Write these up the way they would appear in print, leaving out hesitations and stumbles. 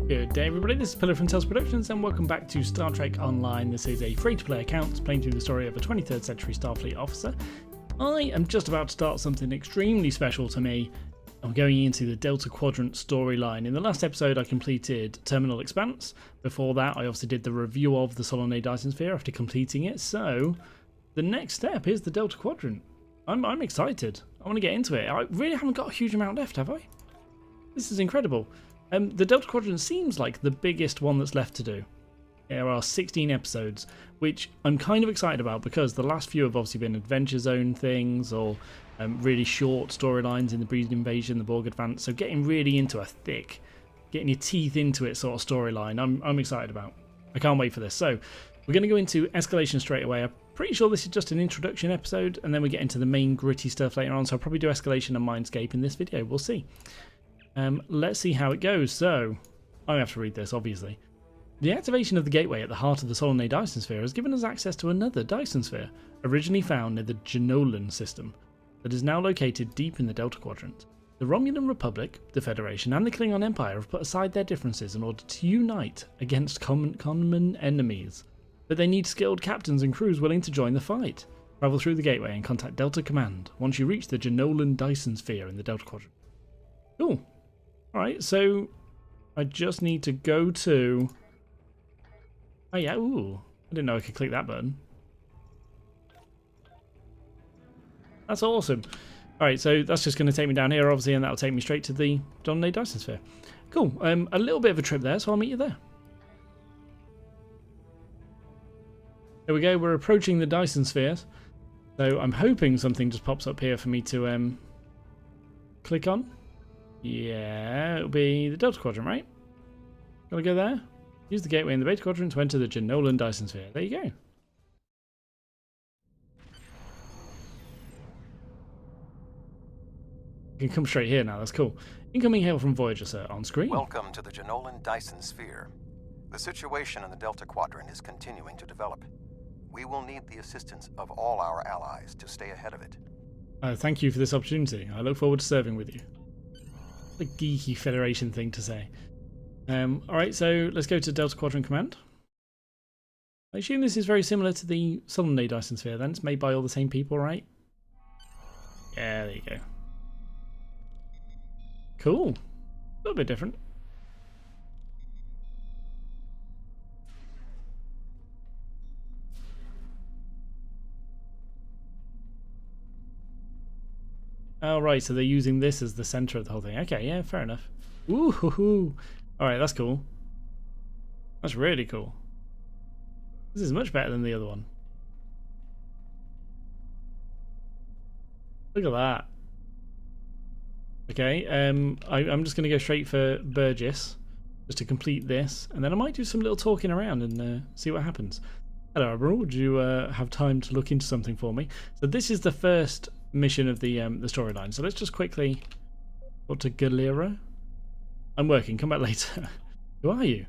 Good day everybody, this is Pillar from Tales Productions and welcome back to Star Trek Online. This is a free-to-play account playing through the story of a 23rd century Starfleet officer. I am just about to start something extremely special to me. I'm going into the Delta Quadrant storyline. In the last episode I completed Terminal Expanse. Before that I obviously did the review of the Solanae Dyson Sphere after completing it. So the next step is the Delta Quadrant. I'm excited. I want to get into it. I really haven't got a huge amount left, have I? This is incredible. The Delta Quadrant seems like the biggest one that's left to do. There are 16 episodes, which I'm kind of excited about because the last few have obviously been Adventure Zone things or really short storylines in the Breed Invasion, the Borg Advance. So getting really into a thick, getting your teeth into it sort of storyline, I'm excited about. I can't wait for this. So we're going to go into Escalation straight away. I'm pretty sure this is just an introduction episode, and then we get into the main gritty stuff later on. So I'll probably do Escalation and Mindscape in this video. We'll see. Let's see how it goes. So, I have to read this, obviously. The activation of the gateway at the heart of the Solanae Dyson Sphere has given us access to another Dyson Sphere, originally found near the Genolan system, that is now located deep in the Delta Quadrant. The Romulan Republic, the Federation, and the Klingon Empire have put aside their differences in order to unite against common enemies. But they need skilled captains and crews willing to join the fight. Travel through the gateway and contact Delta Command once you reach the Genolan Dyson Sphere in the Delta Quadrant. Cool. Alright, so I just need to go to... Oh yeah, ooh. I didn't know I could click that button. That's awesome. Alright, so that's just going to take me down here, obviously, and that'll take me straight to the Solanae Dyson Sphere. Cool. A little bit of a trip there, so I'll meet you there. There we go, we're approaching the Dyson Spheres. So I'm hoping something just pops up here for me to click on. Yeah, it'll be the Delta Quadrant, right? Gotta go there. Use the gateway in the Beta Quadrant to enter the Genolan Dyson Sphere. There you go. You can come straight here now, that's cool. Incoming hail from Voyager, sir, on screen. Welcome to the Genolan Dyson Sphere. The situation in the Delta Quadrant is continuing to develop. We will need the assistance of all our allies to stay ahead of it. Thank you for this opportunity. I look forward to serving with you. A geeky Federation thing to say. Alright, so let's go to Delta Quadrant Command. I assume this is very similar to the Solanae Dyson Sphere then. It's made by all the same people, right? Yeah, there you go. Cool. A little bit different. Oh, right, so they're using this as the center of the whole thing. Okay, yeah, fair enough. Ooh, hoo, hoo. Alright, that's cool. That's really cool. This is much better than the other one. Look at that. Okay, I'm just going to go straight for Burgess, just to complete this, and then I might do some little talking around and see what happens. Hello, Admiral. Would you have time to look into something for me? So this is the first mission of the storyline. So let's just quickly go to Galera. I'm working. Come back later. Who are you?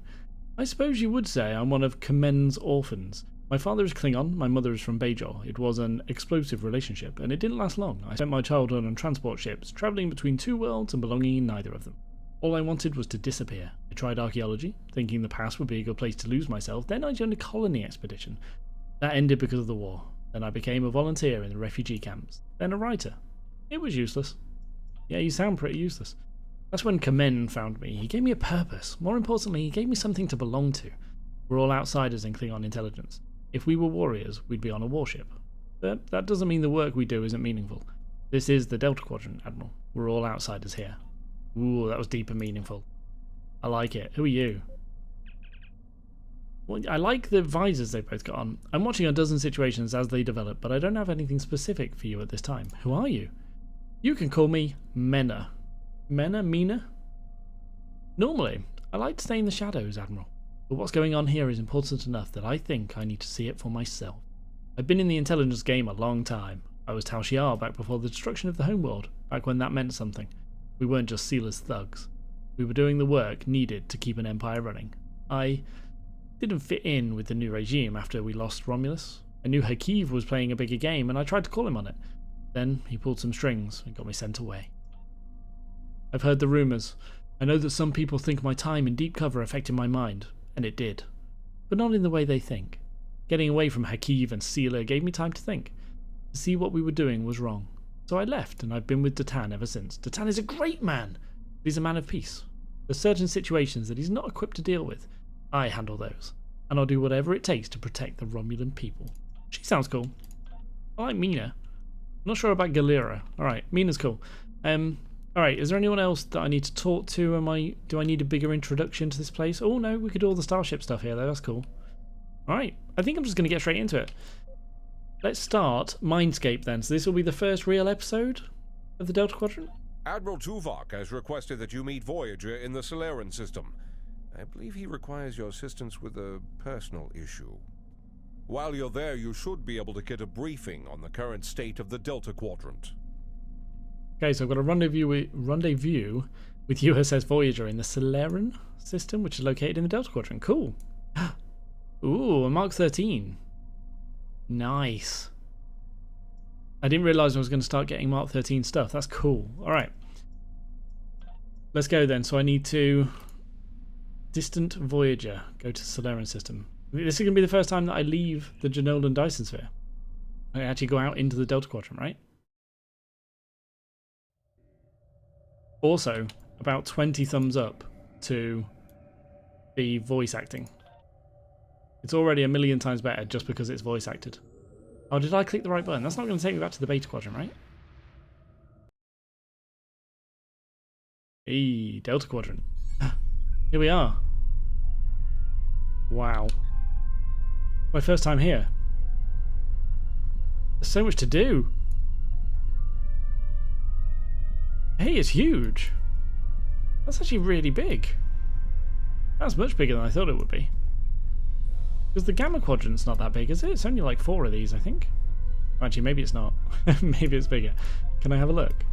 I suppose you would say I'm one of Kamen's orphans. My father is Klingon. My mother is from Bajor. It was an explosive relationship, and it didn't last long. I spent my childhood on transport ships, travelling between two worlds and belonging in neither of them. All I wanted was to disappear. I tried archaeology, thinking the past would be a good place to lose myself. Then I joined a colony expedition. That ended because of the war. Then I became a volunteer in the refugee camps. Then a writer. It was useless. Yeah, you sound pretty useless. That's when Kamen found me. He gave me a purpose. More importantly, he gave me something to belong to. We're all outsiders in Klingon intelligence. If we were warriors, we'd be on a warship. But that doesn't mean the work we do isn't meaningful. This is the Delta Quadrant, Admiral. We're all outsiders here. Ooh, that was deep and meaningful. I like it. Who are you? Well, I like the visors they both got on. I'm watching a dozen situations as they develop, but I don't have anything specific for you at this time. Who are you? You can call me Mena. Mena? Mina? Normally, I like to stay in the shadows, Admiral. But what's going on here is important enough that I think I need to see it for myself. I've been in the intelligence game a long time. I was Tal Shiar back before the destruction of the homeworld, back when that meant something. We weren't just sealess thugs. We were doing the work needed to keep an empire running. I didn't fit in with the new regime after we lost Romulus. I knew Hakeev was playing a bigger game and I tried to call him on it. Then he pulled some strings and got me sent away. I've heard the rumours. I know that some people think my time in deep cover affected my mind, and it did. But not in the way they think. Getting away from Hakeev and Seela gave me time to think. To see what we were doing was wrong. So I left, and I've been with Datan ever since. Datan is a great man! He's a man of peace. There's certain situations that he's not equipped to deal with. I handle those, and I'll do whatever it takes to protect the Romulan people. She sounds cool. I like Mina. I'm not sure about Galera. Alright, Mina's cool. Alright, is there anyone else that I need to talk to? Do I need a bigger introduction to this place? Oh no, we could do all the starship stuff here though, that's cool. Alright, I think I'm just going to get straight into it. Let's start Mindscape then. So this will be the first real episode of the Delta Quadrant? Admiral Tuvok has requested that you meet Voyager in the Solarian system. I believe he requires your assistance with a personal issue. While you're there, you should be able to get a briefing on the current state of the Delta Quadrant. Okay, so I've got a rendezvous with USS Voyager in the Solarian system, which is located in the Delta Quadrant. Cool. Ooh, a Mark 13. Nice. I didn't realise I was going to start getting Mark 13 stuff. That's cool. Alright. Let's go then. So I need to... Distant Voyager. Go to Solarian system. This is going to be the first time that I leave the Janolan Dyson Sphere. I actually go out into the Delta Quadrant, right? Also, about 20 thumbs up to the voice acting. It's already a million times better just because it's voice acted. Oh, did I click the right button? That's not going to take me back to the Beta Quadrant, right? Hey, Delta Quadrant. Here we are. Wow. My first time here. There's so much to do. Hey, it's huge. That's actually really big. That's much bigger than I thought it would be. Because the Gamma Quadrant's not that big, is it? It's only like 4 of these, I think. Actually, maybe it's not. Maybe it's bigger. Can I have a look?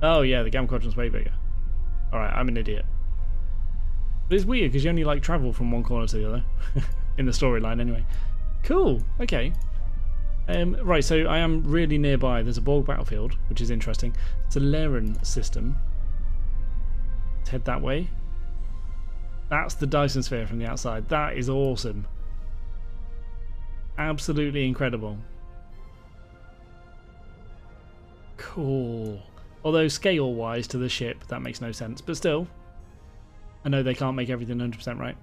Oh yeah, the Gamma Quadrant's way bigger. Alright, I'm an idiot. But it's weird because you only like travel from one corner to the other. In the storyline anyway. Cool, okay. Right, so I am really nearby. There's a Borg battlefield, which is interesting. Solarian system. Let's head that way. That's the Dyson Sphere from the outside. That is awesome. Absolutely incredible. Cool. Although scale-wise to the ship, that makes no sense. But still, I know they can't make everything 100% right.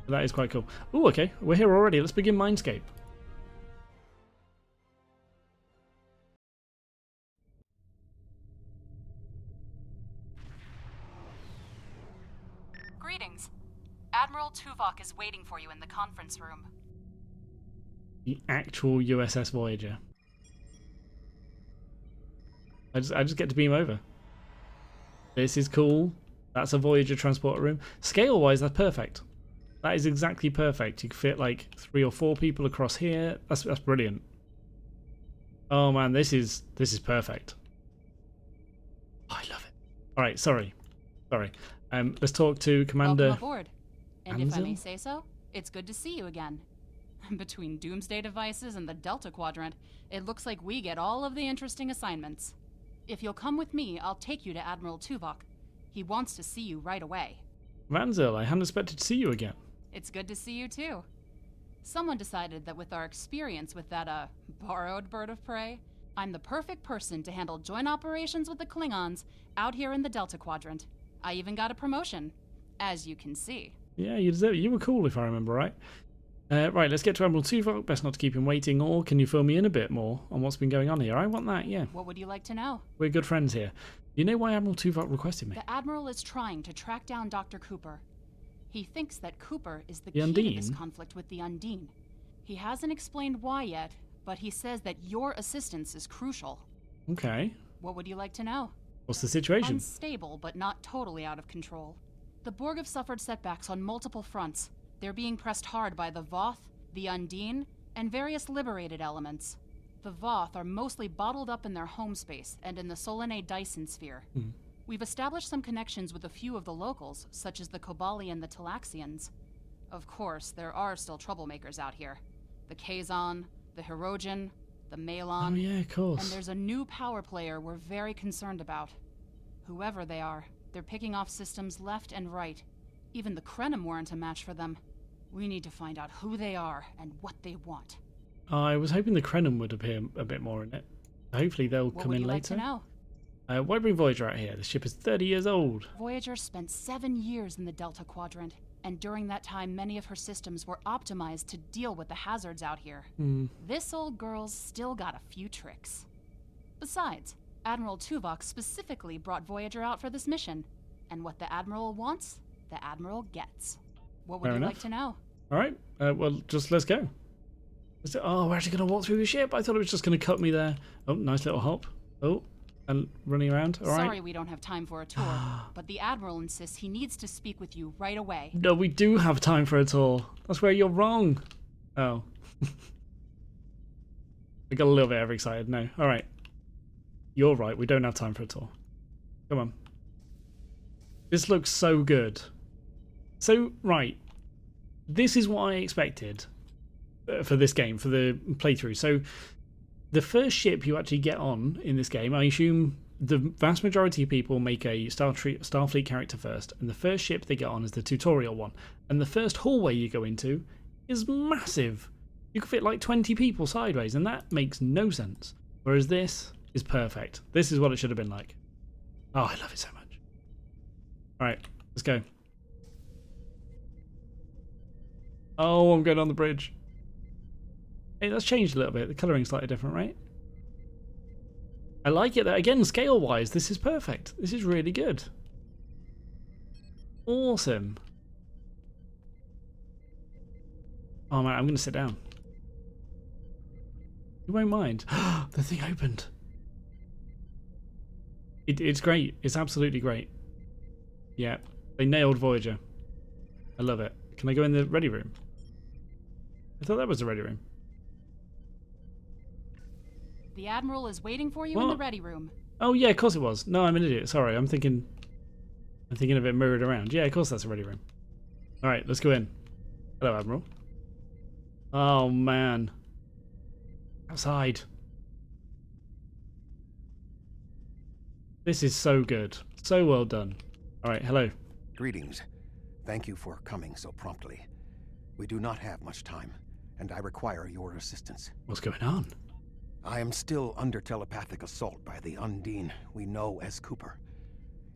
But that is quite cool. Ooh, okay. We're here already. Let's begin Mindscape. Greetings. Admiral Tuvok is waiting for you in the conference room. The actual USS Voyager. I just get to beam over. This is cool. That's a Voyager transporter room. Scale-wise, that's perfect. That is exactly perfect. You can fit like 3 or 4 people across here. That's brilliant. Oh man, this is perfect. Oh, I love it. All right, sorry. Let's talk to Commander. Welcome aboard. And if I may say so, it's good to see you again. Between doomsday devices and the Delta Quadrant, it looks like we get all of the interesting assignments. If you'll come with me, I'll take you to Admiral Tuvok. He wants to see you right away. Ranzel, I hadn't expected to see you again. It's good to see you too. Someone decided that with our experience with that, borrowed bird of prey, I'm the perfect person to handle joint operations with the Klingons out here in the Delta Quadrant. I even got a promotion, as you can see. Yeah, you deserve it. You were cool if I remember right. Right, let's get to Admiral Tuvok. Best not to keep him waiting, or can you fill me in a bit more on what's been going on here? I want that, yeah. What would you like to know? We're good friends here. You know why Admiral Tuvok requested me? The Admiral is trying to track down Dr. Cooper. He thinks that Cooper is the key Undine? to this conflict with the Undine. He hasn't explained why yet, but he says that your assistance is crucial. Okay. What would you like to know? What's the situation? Unstable, but not totally out of control. The Borg have suffered setbacks on multiple fronts. They're being pressed hard by the Voth, the Undine, and various liberated elements. The Voth are mostly bottled up in their home space and in the Solanae Dyson Sphere. We've established some connections with a few of the locals, such as the Kobali and the Talaxians. Of course, there are still troublemakers out here. The Kazon, the Hirogen, the Malon. Oh yeah, of course. And there's a new power player we're very concerned about. Whoever they are, they're picking off systems left and right. Even the Krenim weren't a match for them. We need to find out who they are and what they want. I was hoping the Krenim would appear a bit more in it. Hopefully they'll come in later. What would you like to know? Why bring Voyager out here? The ship is 30 years old. Voyager spent 7 years in the Delta Quadrant, and during that time many of her systems were optimized to deal with the hazards out here. This old girl's still got a few tricks. Besides, Admiral Tuvok specifically brought Voyager out for this mission, and what the Admiral wants, the Admiral gets. What would Fair you enough. like to know? Alright, well, just let's go. Oh, we're actually going to walk through the ship. I thought it was just going to cut me there. Oh, nice little hop. Oh, and running around. All right. Sorry we don't have time for a tour, but the Admiral insists he needs to speak with you right away. No, we do have time for a tour. That's where you're wrong. Oh. I got a little bit overexcited. No. All right. You're right. We don't have time for a tour. Come on. This looks so good. So, right. This is what I expected for this game, for the playthrough. So the first ship you actually get on in this game, I assume the vast majority of people make a Starfleet character first, and the first ship they get on is the tutorial one. And the first hallway you go into is massive. You can fit like 20 people sideways, and that makes no sense. Whereas this is perfect. This is what it should have been like. Oh, I love it so much. Alright, let's go. Oh, I'm going on the bridge. Hey, that's changed a little bit. The colouring's slightly different, right? I like it. Again, scale-wise, this is perfect. This is really good. Awesome. Oh man, I'm going to sit down. You won't mind. The thing opened. It's great. It's absolutely great. Yeah, they nailed Voyager. I love it. Can I go in the ready room? I thought that was the ready room. The Admiral is waiting for you in the ready room. Oh yeah, of course it was. No, I'm an idiot. Sorry, I'm thinking of it mirrored around. Yeah, of course that's a ready room. All right, let's go in. Hello, Admiral. Oh man. Outside. This is so good. So well done. All right, hello. Greetings. Thank you for coming so promptly. We do not have much time, and I require your assistance. What's going on? I am still under telepathic assault by the Undine we know as Cooper.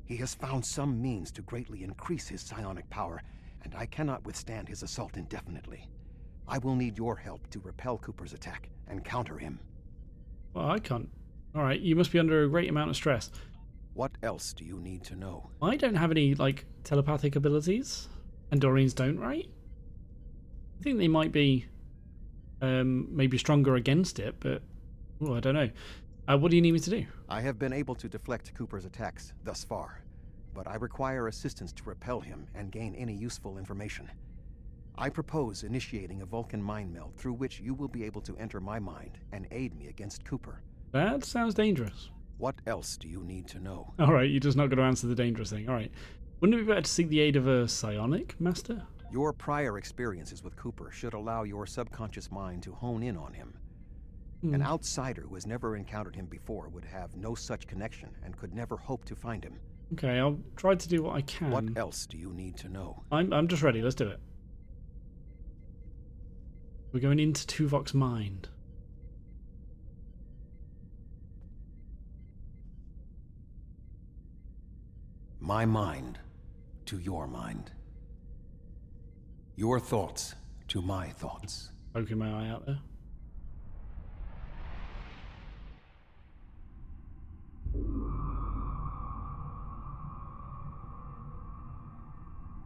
He has found some means to greatly increase his psionic power, and I cannot withstand his assault indefinitely. I will need your help to repel Cooper's attack and counter him. Well, I can't. All right, you must be under a great amount of stress. What else do you need to know? I don't have any, like, telepathic abilities. Andorians don't, right? I think they might be maybe stronger against it, but I don't know. What do you need me to do? I have been able to deflect Cooper's attacks thus far, but I require assistance to repel him and gain any useful information. I propose initiating a Vulcan mind meld through which you will be able to enter my mind and aid me against Cooper. That sounds dangerous. What else do you need to know? All right, you're just not going to answer the dangerous thing. All right. Wouldn't it be better to seek the aid of a psionic master? Your prior experiences with Cooper should allow your subconscious mind to hone in on him. An outsider who has never encountered him before would have no such connection and could never hope to find him. Okay, I'll try to do what I can. What else do you need to know? I'm just ready. Let's do it. We're going into Tuvok's mind. My mind to your mind. Your thoughts to my thoughts. Poking my eye out there.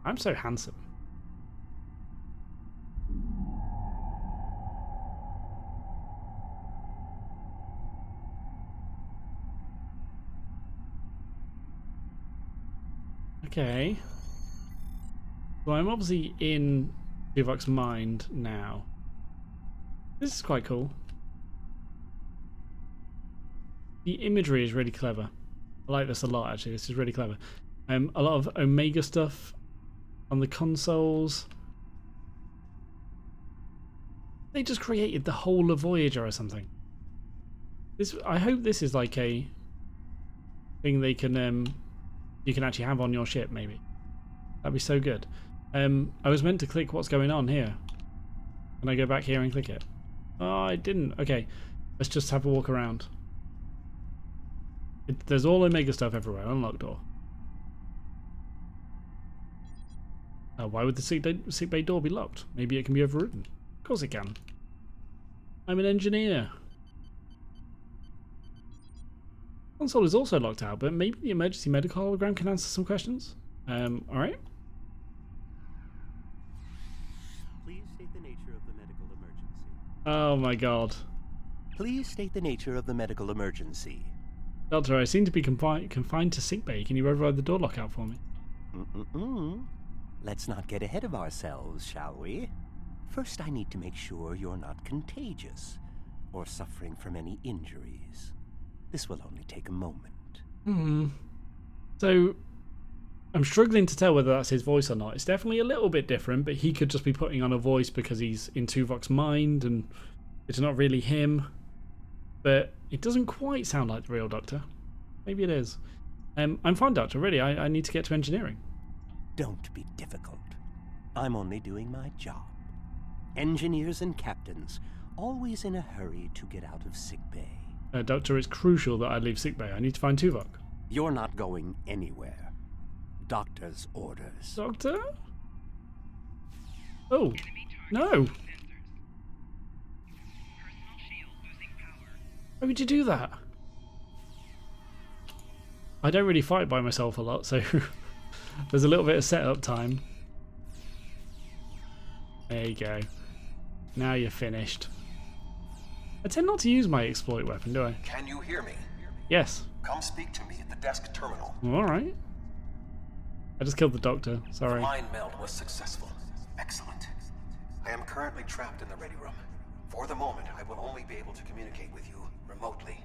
I'm so handsome. Okay. So I'm obviously in Tuvok's mind now. This is quite cool. The imagery is really clever. I like this a lot, actually. This is really clever. A lot of Omega stuff on the consoles. They just created the whole of Voyager or something. This, I hope this is like a thing they can you can actually have on your ship, maybe. That'd be so good. I was meant to click what's going on here. Can I go back here and click it? Oh, I didn't. Okay, let's just have a walk around. There's all Omega stuff everywhere. Unlock door. Why would the sick bay door be locked? Maybe it can be overridden. Of course it can. I'm an engineer. Console is also locked out, but maybe the emergency medical hologram can answer some questions. Alright. Please state the nature of the medical emergency. Oh my god. Please state the nature of the medical emergency. Doctor, I seem to be confined to sickbay. Can you override the door lockout for me? Let's not get ahead of ourselves, shall we? First, I need to make sure you're not contagious or suffering from any injuries. This will only take a moment. So, I'm struggling to tell whether that's his voice or not. It's definitely a little bit different, but he could just be putting on a voice because he's in Tuvok's mind and it's not really him. But it doesn't quite sound like the real Doctor. Maybe it is. I'm fine, Doctor. Really, I need to get to engineering. Don't be difficult. I'm only doing my job. Engineers and captains, always in a hurry to get out of sickbay. Doctor, it's crucial that I leave sickbay. I need to find Tuvok. You're not going anywhere. Doctor's orders. Doctor? Oh, no. Why would you do that? I don't really fight by myself a lot, so there's a little bit of setup time. There you go. Now you're finished. I tend not to use my exploit weapon, do I? Can you hear me? Yes. Come speak to me at the desk terminal. Alright. I just killed the Doctor, sorry. The mind meld was successful. Excellent. I am currently trapped in the ready room. For the moment, I will only be able to communicate with you remotely.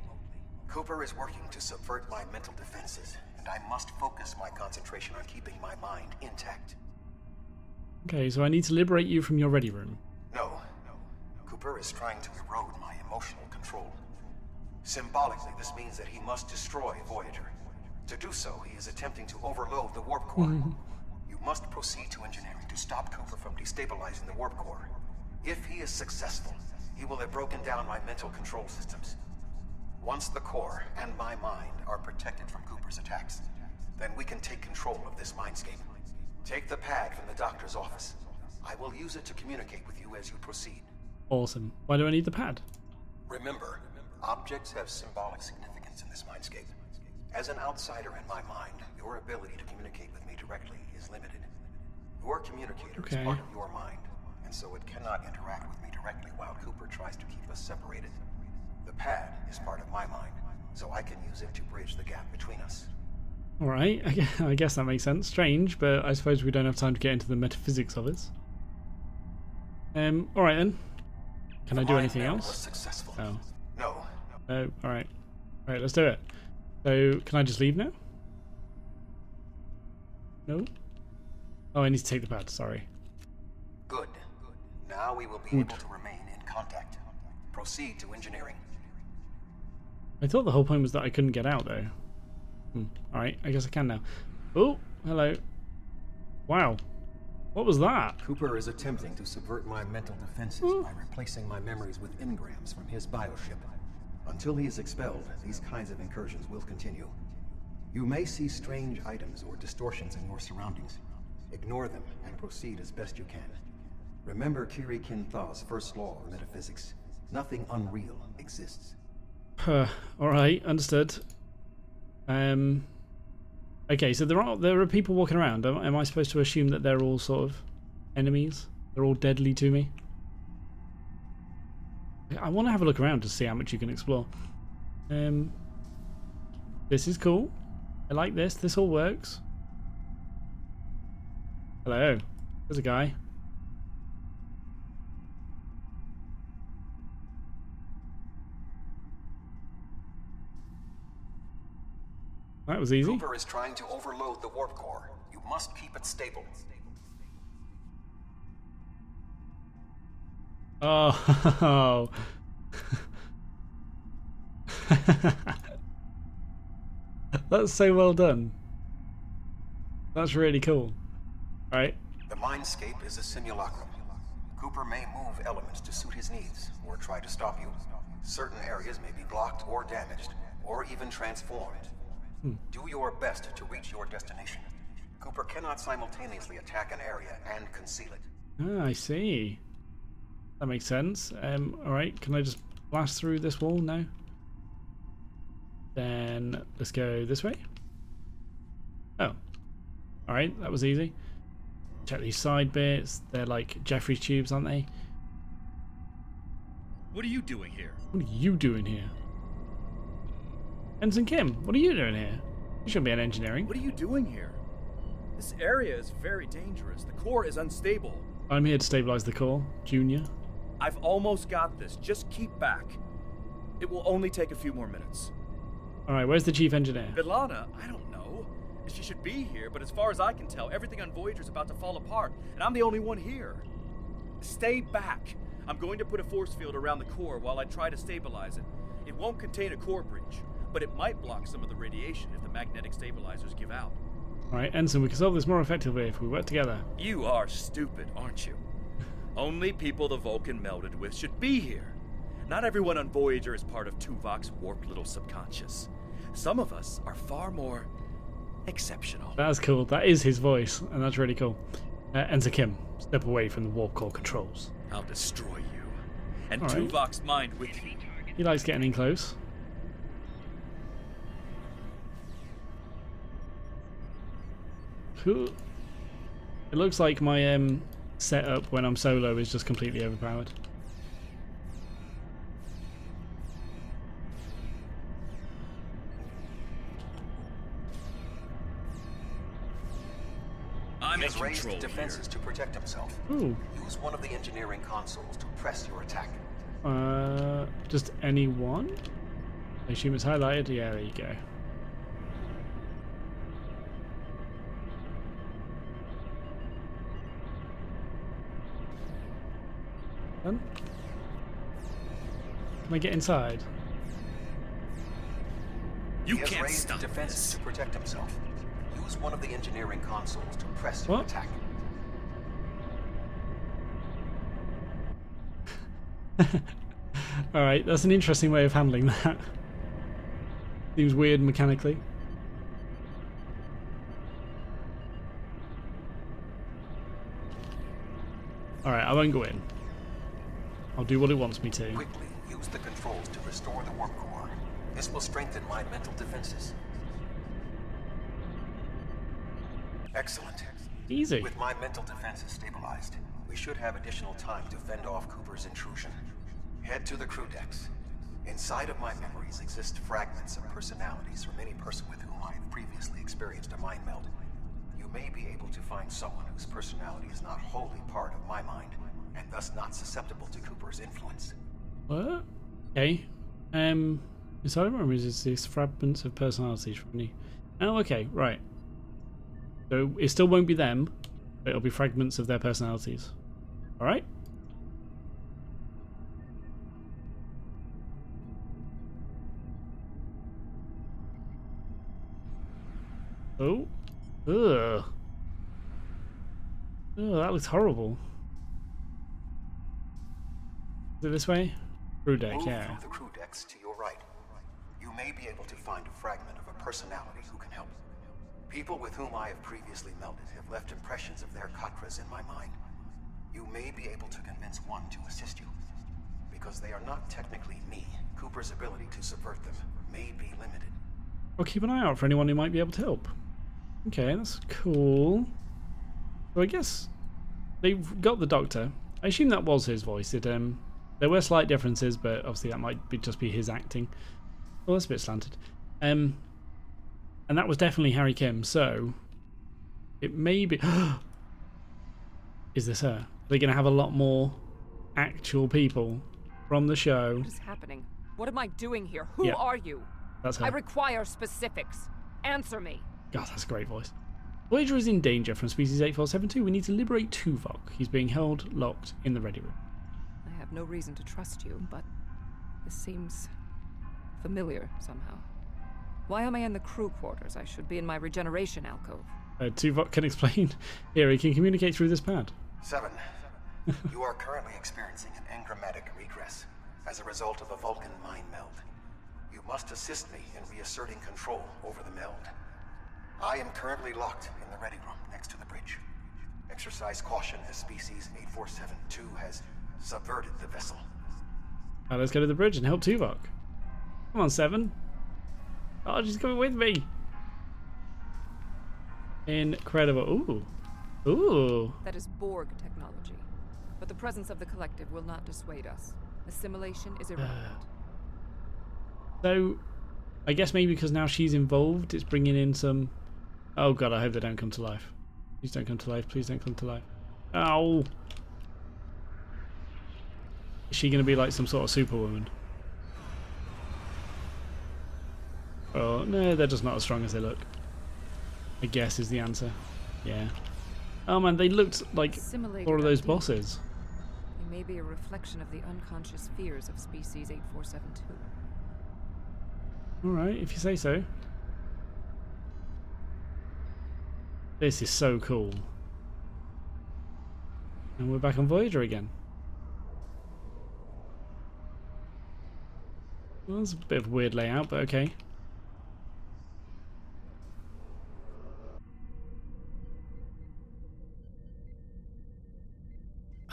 Cooper is working to subvert my mental defenses, and I must focus my concentration on keeping my mind intact. Okay, so I need to liberate you from your ready room. No. Cooper is trying to erode my emotional control. Symbolically, this means that he must destroy Voyager. To do so, he is attempting to overload the warp core. You must proceed to engineering to stop Cooper from destabilizing the warp core. If he is successful, he will have broken down my mental control systems. Once the core and my mind are protected from Cooper's attacks, then we can take control of this mindscape. Take the pad from the doctor's office. I will use it to communicate with you as you proceed. Awesome. Why do I need the pad? Remember, objects have symbolic significance in this mindscape. As an outsider in my mind, your ability to communicate with me directly is limited. Your communicator is part of your mind, and so it cannot interact with me directly while Cooper tries to keep us separated. The pad is part of my mind, so I can use it to bridge the gap between us. Alright, I guess that makes sense. Strange, but I suppose we don't have time to get into the metaphysics of it. Alright then. Can I do anything else? Successful. Oh. No. Oh, alright. Alright, let's do it. So, can I just leave now? No? Oh, I need to take the pad, sorry. Good. Now we will be able to remain in contact. Proceed to engineering. I thought the whole point was that I couldn't get out, though. Alright, I guess I can now. Oh, hello. Wow. What was that? Cooper is attempting to subvert my mental defenses by replacing my memories with engrams from his bioship. Until he is expelled, these kinds of incursions will continue. You may see strange items or distortions in your surroundings. Ignore them and proceed as best you can. Remember Kiri Kinthaw's first law of metaphysics. Nothing unreal exists. Alright, understood. Okay, so there are people walking around. Am I supposed to assume that they're all sort of enemies? They're all deadly to me? I want to have a look around to see how much you can explore. This is cool. I like this. This all works. Hello. There's a guy. That was easy. Cooper is trying to overload the warp core. You must keep it stable. Oh. That's so well done. That's really cool. Right? The Mindscape is a simulacrum. Cooper may move elements to suit his needs, or try to stop you. Certain areas may be blocked or damaged, or even transformed. Do your best to reach your destination. Cooper cannot simultaneously attack an area and conceal it. Ah, I see. That makes sense. Alright, can I just blast through this wall now? Then let's go this way. Oh. Alright, that was easy. Check these side bits. They're like Jeffrey's tubes, aren't they? What are you doing here? What are you doing here? Ensign Kim, what are you doing here? You shouldn't be in engineering. What are you doing here? This area is very dangerous. The core is unstable. I'm here to stabilize the core, Junior. I've almost got this. Just keep back. It will only take a few more minutes. Alright, where's the chief engineer? Vilana, I don't know. She should be here, but as far as I can tell, everything on Voyager's about to fall apart, and I'm the only one here. Stay back. I'm going to put a force field around the core while I try to stabilize it. It won't contain a core breach, but it might block some of the radiation if the magnetic stabilizers give out. Alright, Ensign, we can solve this more effectively if we work together. You are stupid, aren't you? Only people the Vulcan melded with should be here. Not everyone on Voyager is part of Tuvok's warped little subconscious. Some of us are far more exceptional. That's cool. That is his voice, and that's really cool. Ensign Kim, step away from the warp core controls. I'll destroy you, and All right. Tuvok's mind with you. He likes getting in close. Cool. It looks like my setup when I'm solo is just completely overpowered. I'm He in has raised control defenses to protect himself. Ooh. Use one of the engineering consoles to press your attack. Just any one? I assume it's highlighted. Yeah, there you go. Done? Can I get inside? You He has can't raised stop defenses this. to protect himself. Use one of the engineering consoles to press your What? attack. Alright, that's an interesting way of handling that. Seems weird mechanically. Alright, I won't go in. I'll do what it wants me to. Quickly use the controls to restore the warp core. This will strengthen my mental defenses. Excellent. Easy. With my mental defenses stabilized, we should have additional time to fend off Cooper's intrusion. Head to the crew decks. Inside of my memories exist fragments of personalities from any person with whom I have previously experienced a mind meld. You may be able to find someone whose personality is not wholly part of my mind, and thus not susceptible to Cooper's influence. What? Okay. Inside of memories is these fragments of personalities from the... Oh, okay, right. So it still won't be them, but it'll be fragments of their personalities. Alright? Oh. Ugh. Oh, that looks horrible. Is it this way? Crew deck, Move yeah. through the crew decks to your right. You may be able to find a fragment of a personality who can help. People with whom I have previously melded have left impressions of their Katras in my mind. You may be able to convince one to assist you. Because they are not technically me, Cooper's ability to subvert them may be limited. I'll keep an eye out for anyone who might be able to help. Okay, that's cool. So I guess they've got the Doctor. I assume that was his voice. There were slight differences, but obviously that might just be his acting. Oh, that's a bit slanted. And that was definitely Harry Kim, so it may be... Is this her? Are they going to have a lot more actual people from the show? What is happening? What am I doing here? Who Yeah. are you? That's her. I require specifics. Answer me. God, that's a great voice. Voyager is in danger from species 8472. We need to liberate Tuvok. He's being held locked in the ready room. I have no reason to trust you, but this seems familiar somehow. Why am I in the crew quarters? I should be in my regeneration alcove. Tuvok can explain. Here, he can communicate through this pad. 7. You are currently experiencing an engrammatic regress as a result of a Vulcan mind meld. You must assist me in reasserting control over the meld. I am currently locked in the ready room next to the bridge. Exercise caution as species 8472 has subverted the vessel. Right, let's go to the bridge and help Tuvok. Come on, 7. Oh, she's coming with me. Incredible. Ooh. Ooh. That is Borg technology. But the presence of the collective will not dissuade us. Assimilation is irrelevant. So, I guess maybe because now she's involved, it's bringing in some... Oh god, I hope they don't come to life. Please don't come to life. Please don't come to life. Ow! Is she going to be like some sort of superwoman? Oh, no, they're just not as strong as they look. I guess is the answer. Yeah. Oh man, they looked like all of those bosses. They may be a reflection of the unconscious fears of species 8472. Alright, if you say so. This is so cool. And we're back on Voyager again. Well, that's a bit of a weird layout, but okay.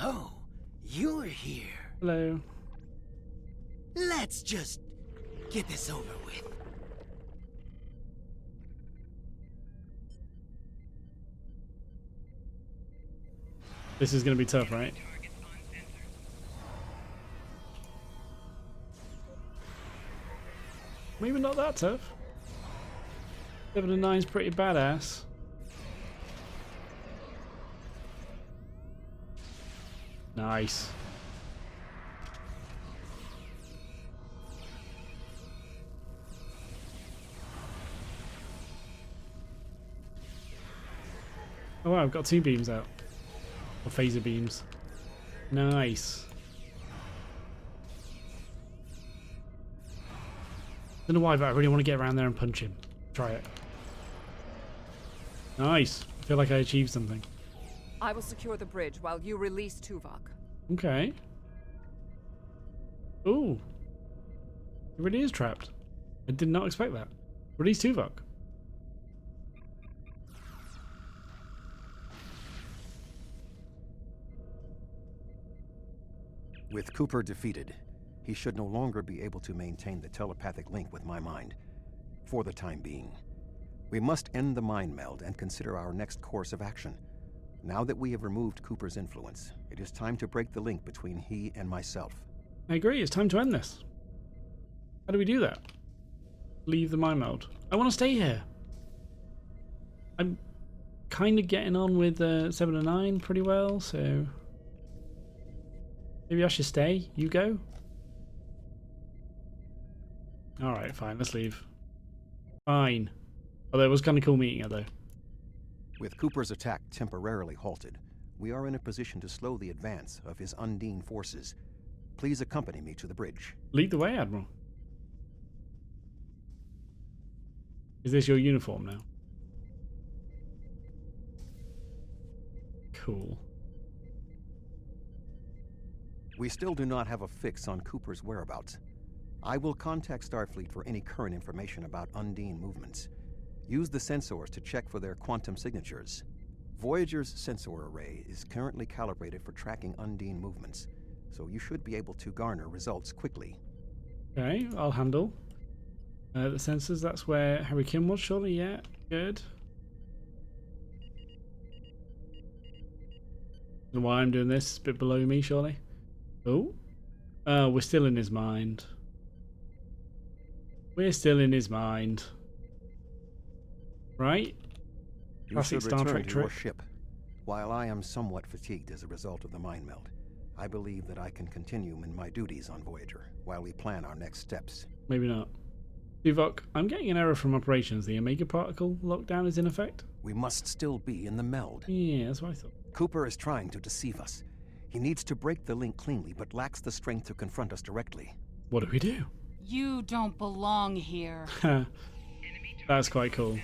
Oh, you're here. Hello. Let's just get this over with. This is going to be tough, right? Maybe not that tough. 7 and 9's pretty badass. Nice. Oh wow, I've got 2 beams out. Or phaser beams. Nice. Don't know why, but I really want to get around there and punch him. Try it. Nice. I feel like I achieved something. I will secure the bridge while you release Tuvok. Okay. Ooh. He really is trapped. I did not expect that. Release Tuvok. With Cooper defeated, he should no longer be able to maintain the telepathic link with my mind. For the time being. We must end the mind meld and consider our next course of action. Now that we have removed Cooper's influence, it is time to break the link between he and myself. I agree, it's time to end this. How do we do that? Leave the mind meld. I want to stay here. I'm kind of getting on with 7 and 9 pretty well, so... Maybe I should stay. You go? Alright, fine, let's leave. Fine. Although it was kind of cool meeting her, though. With Cooper's attack temporarily halted, we are in a position to slow the advance of his Undine forces. Please accompany me to the bridge. Lead the way, Admiral. Is this your uniform now? Cool. We still do not have a fix on Cooper's whereabouts. I will contact Starfleet for any current information about Undine movements. Use the sensors to check for their quantum signatures. Voyager's sensor array is currently calibrated for tracking Undine movements, so you should be able to garner results quickly. Okay, I'll handle. The sensors, that's where Harry Kim was, surely? Yeah, good. Don't know why I'm doing this, it's a bit below me, surely. Oh, we're still in his mind. We're still in his mind. Right? You Classic should Star return Trek to your trick. ship. While I am somewhat fatigued as a result of the mind meld, I believe that I can continue in my duties on Voyager while we plan our next steps. Maybe not. Tuvok, I'm getting an error from operations. The Omega particle lockdown is in effect? We must still be in the meld. Yeah, that's what I thought. Cooper is trying to deceive us. He needs to break the link cleanly, but lacks the strength to confront us directly. What do we do? You don't belong here. That's quite cool.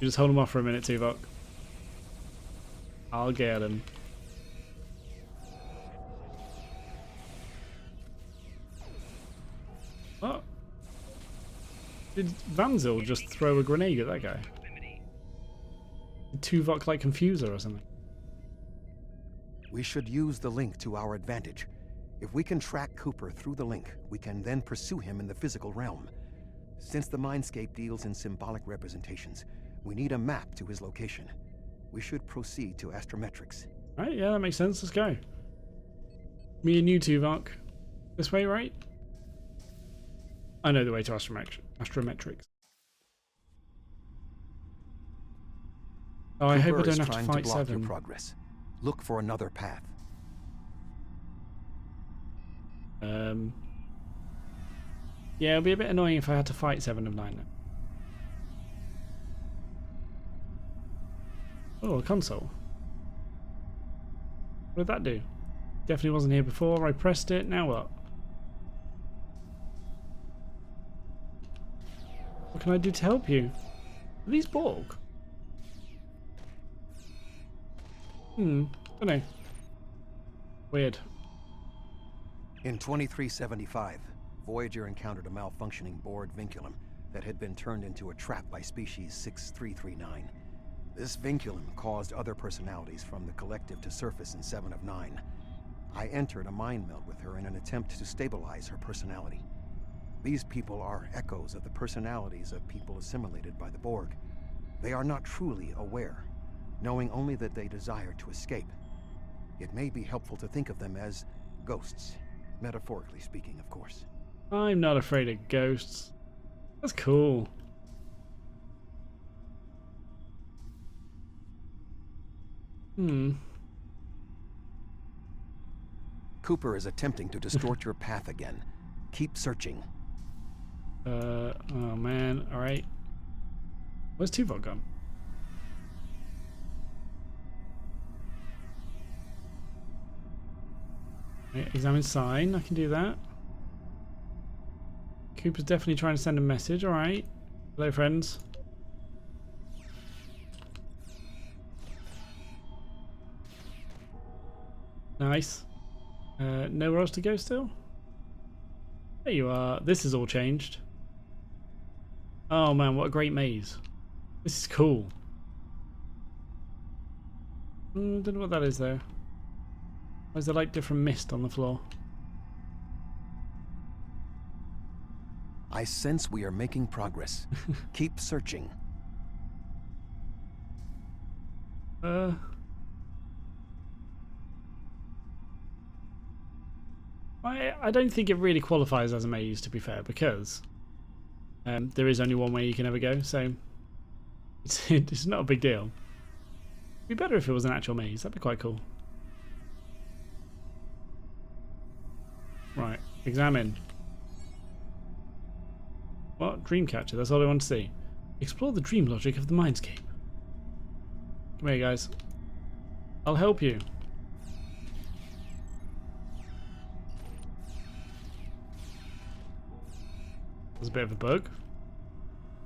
You just hold him off for a minute, Tuvok. I'll get him. What? Did Vanzil just throw a grenade at that guy? Did Tuvok like confuse her or something? We should use the link to our advantage. If we can track Cooper through the link, we can then pursue him in the physical realm. Since the Mindscape deals in symbolic representations, we need a map to his location. We should proceed to astrometrics. Right, yeah, that makes sense. Let's go. Me and you, Tuvok. This way, right? I know the way to astrometrics. Oh, I hope I don't have to fight block your Seven. progress. Look for another path. Yeah, it'll be a bit annoying if I had to fight 7 of 9 now. Oh, a console. What did that do? Definitely wasn't here before. I pressed it. Now what? What can I do to help you? Are these Borg? Don't know. Weird. In 2375, Voyager encountered a malfunctioning Borg vinculum that had been turned into a trap by species 6339. This vinculum caused other personalities from the collective to surface in 7 of 9. I entered a mind meld with her in an attempt to stabilize her personality. These people are echoes of the personalities of people assimilated by the Borg. They are not truly aware, knowing only that they desire to escape. It may be helpful to think of them as ghosts, metaphorically speaking, of course. I'm not afraid of ghosts. That's cool. Cooper is attempting to distort your path again. Keep searching. Oh man, alright. Where's Tuvok gone? Right, examine sign, I can do that. Cooper's definitely trying to send a message, alright. Hello friends. Nice. Nowhere else to go still? There you are. This is all changed. Oh man, what a great maze. This is cool. Don't know what that is though. Why is there like different mist on the floor? I sense we are making progress. Keep searching. I don't think it really qualifies as a maze, to be fair, because there is only one way you can ever go, so it's not a big deal. It'd be better if it was an actual maze. That'd be quite cool. Right, examine. What? Dreamcatcher, that's all I want to see. Explore the dream logic of the Mindscape. Come here, guys. I'll help you. There's a bit of a bug.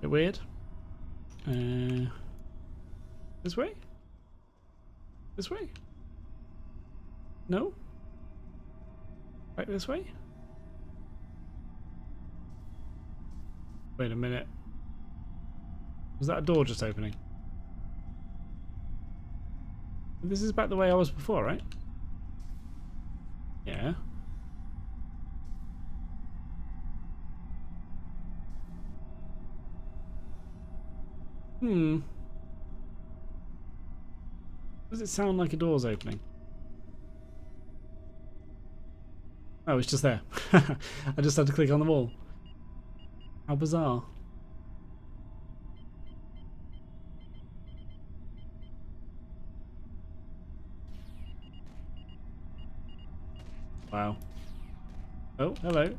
Bit weird. This way? This way? No? Right this way? Wait a minute. Was that a door just opening? This is back the way I was before, right? Yeah. Does it sound like a door's opening? Oh, it's just there. I just had to click on the wall. How bizarre. Wow. Oh, hello.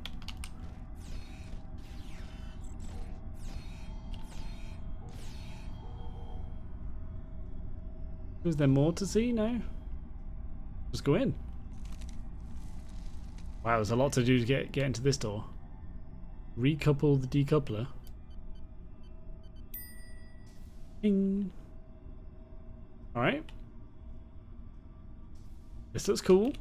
Is there more to see? No? Just go in. Wow, there's a lot to do to get into this door. Recouple the decoupler. Ping. Alright. This looks cool.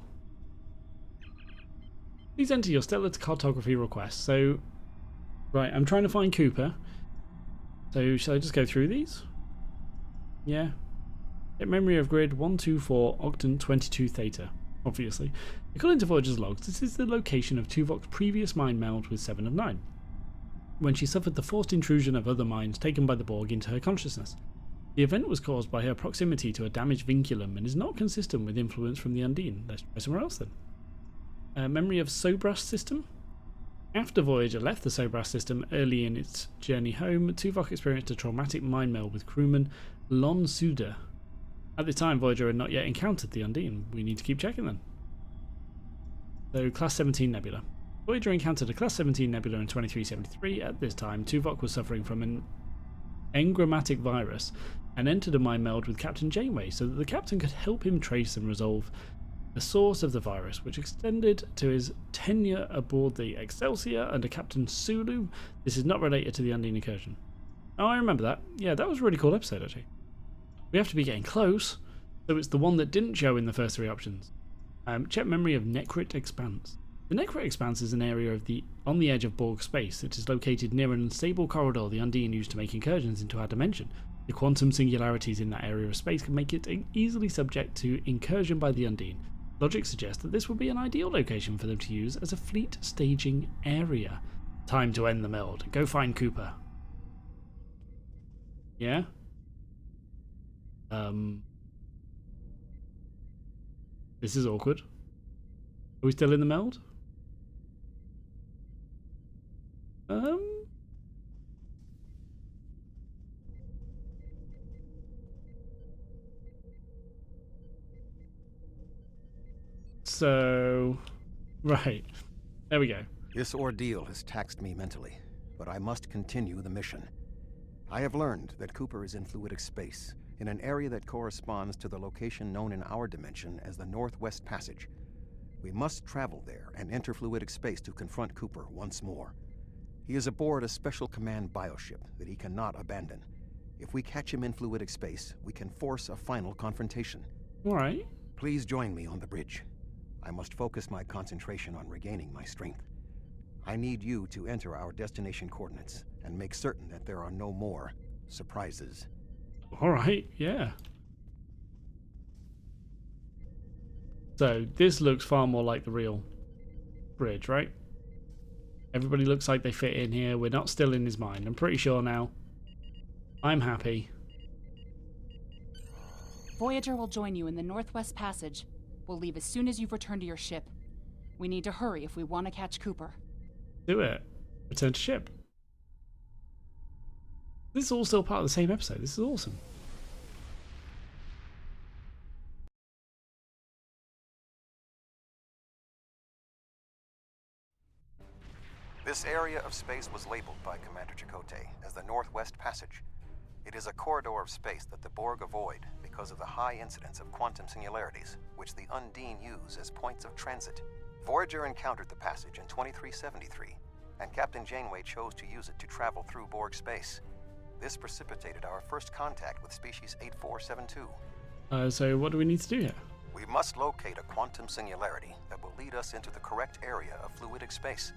Please enter your stellar cartography request. So, right, I'm trying to find Cooper. So, shall I just go through these? Yeah. Get memory of grid 124 octant 22 theta. Obviously. According to Voyager's logs, this is the location of Tuvok's previous mind meld with 7 of 9, when she suffered the forced intrusion of other minds taken by the Borg into her consciousness. The event was caused by her proximity to a damaged vinculum and is not consistent with influence from the Undine. Let's try somewhere else then. Memory of Sobras system. After Voyager left the Sobras system early in its journey home, Tuvok experienced a traumatic mind meld with crewman Lon Suda. At the time, Voyager had not yet encountered the Undine. We need to keep checking then. So, Class 17 Nebula. Voyager encountered a Class 17 Nebula in 2373. At this time, Tuvok was suffering from an engrammatic virus and entered a mind meld with Captain Janeway so that the captain could help him trace and resolve the source of the virus, which extended to his tenure aboard the Excelsior under Captain Sulu. This is not related to the Undine incursion. Oh, I remember that. Yeah, that was a really cool episode, actually. We have to be getting close, so it's the one that didn't show in the first 3 options. Check memory of Necrit Expanse. The Necrit Expanse is an area on the edge of Borg space. It is located near an unstable corridor the Undine used to make incursions into our dimension. The quantum singularities in that area of space can make it easily subject to incursion by the Undine. Logic suggests that this would be an ideal location for them to use as a fleet staging area. Time to end the meld. Go find Cooper. Yeah? This is awkward. Are we still in the meld? So, right. There we go. This ordeal has taxed me mentally, but I must continue the mission. I have learned that Cooper is in fluidic space, in an area that corresponds to the location known in our dimension as the Northwest Passage. We must travel there and enter fluidic space to confront Cooper once more. He is aboard a special command bioship that he cannot abandon. If we catch him in fluidic space, we can force a final confrontation. All right. Please join me on the bridge. I must focus my concentration on regaining my strength. I need you to enter our destination coordinates and make certain that there are no more surprises. Alright, yeah. So, this looks far more like the real bridge, right? Everybody looks like they fit in here. We're not still in his mind. I'm pretty sure now. I'm happy. Voyager will join you in the Northwest Passage. We'll leave as soon as you've returned to your ship. We need to hurry if we want to catch Cooper. Do it. Return to ship. This is all still part of the same episode. This is awesome. This area of space was labeled by Commander Chakotay as the Northwest Passage. It is a corridor of space that the Borg avoid because of the high incidence of quantum singularities, which the Undine use as points of transit. Voyager encountered the passage in 2373, and Captain Janeway chose to use it to travel through Borg space. This precipitated our first contact with species 8472. So what do we need to do here? We must locate a quantum singularity that will lead us into the correct area of fluidic space.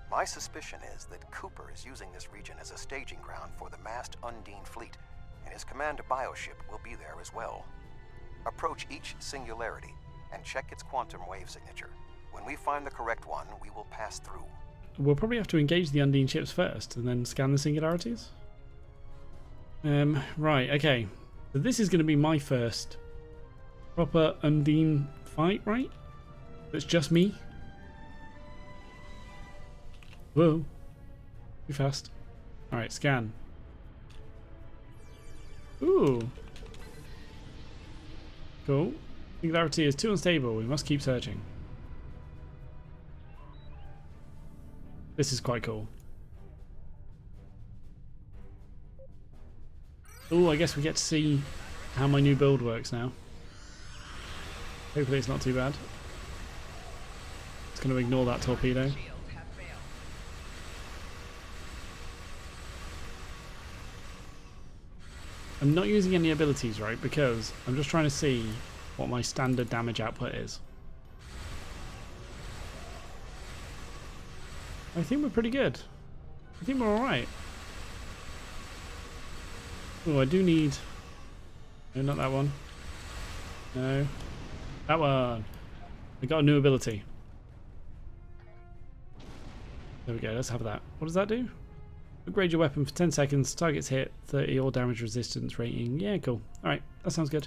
My suspicion is that Cooper is using this region as a staging ground for the massed Undine fleet, and his command bioship will be there as well. Approach each singularity and check its quantum wave signature. When we find the correct one, we will pass through. We'll probably have to engage the Undine ships first and then scan the singularities. Right, okay. So this is going to be my first proper Undine fight, right? It's just me. Whoa. Too fast. Alright, scan. Ooh. Cool. Singularity is too unstable. We must keep searching. This is quite cool. Oh, I guess we get to see how my new build works now. Hopefully it's not too bad. It's going to ignore that torpedo. I'm not using any abilities, right? Because I'm just trying to see what my standard damage output is. I think we're pretty good. I think we're alright. Oh, I do need... No, not that one. No. That one. I got a new ability. There we go, let's have that. What does that do? Upgrade your weapon for 10 seconds, targets hit, 30 or damage resistance rating. Yeah, cool. Alright, that sounds good.